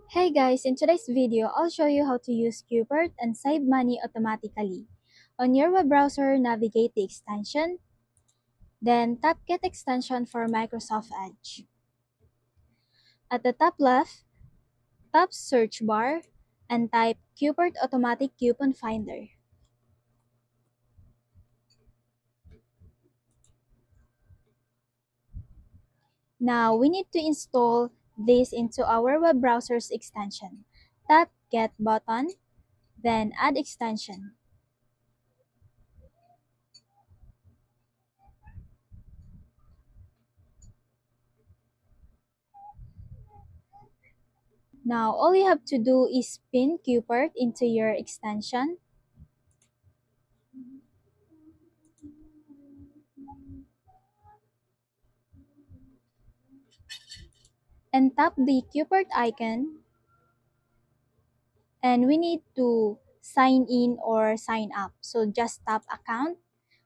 Hey guys, in today's video, I'll show you how to use Qbert and save money automatically. On your web browser, navigate the extension, then tap Get Extension for Microsoft Edge. At the top left, tap Search bar and type Qbert Automatic Coupon Finder. Now, we need to install this into our web browser's extension. Tap Get button, then Add Extension. Now, all you have to do is pin Qbert into your extension. And tap the Qbert icon, and we need to sign in or sign up. So just tap account.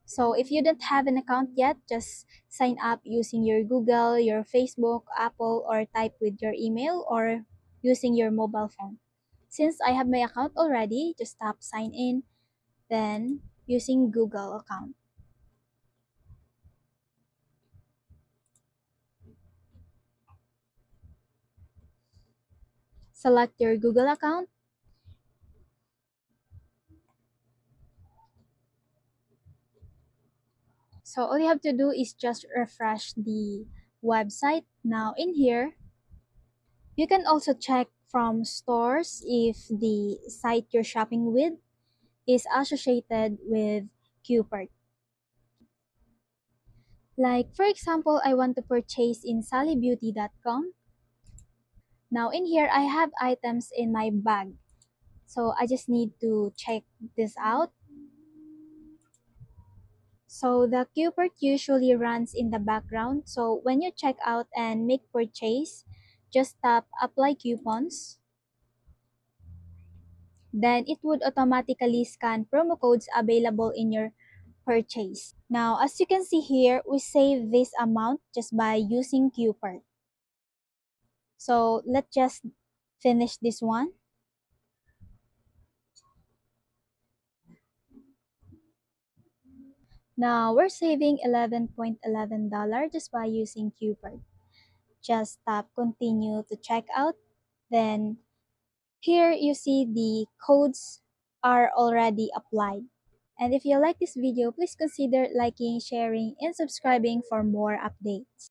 So if you don't have an account yet, just sign up using your Google, your Facebook, Apple, or type with your email or using your mobile phone. Since I have my account already, just tap sign in, then using Google account. Select your Google account. So all you have to do is just refresh the website. Now in here, you can also check from stores if the site you're shopping with is associated with Qbert. Like for example, I want to purchase in sallybeauty.com. Now in here, I have items in my bag. So I just need to check this out. So the Qbert usually runs in the background. So when you check out and make purchase, just tap apply coupons. Then it would automatically scan promo codes available in your purchase. Now, as you can see here, we save this amount just by using Qbert. So let's just finish this one. Now, we're saving $11.11 just by using Qbert. Just tap continue to check out. Then here you see the codes are already applied. And if you like this video, please consider liking, sharing, and subscribing for more updates.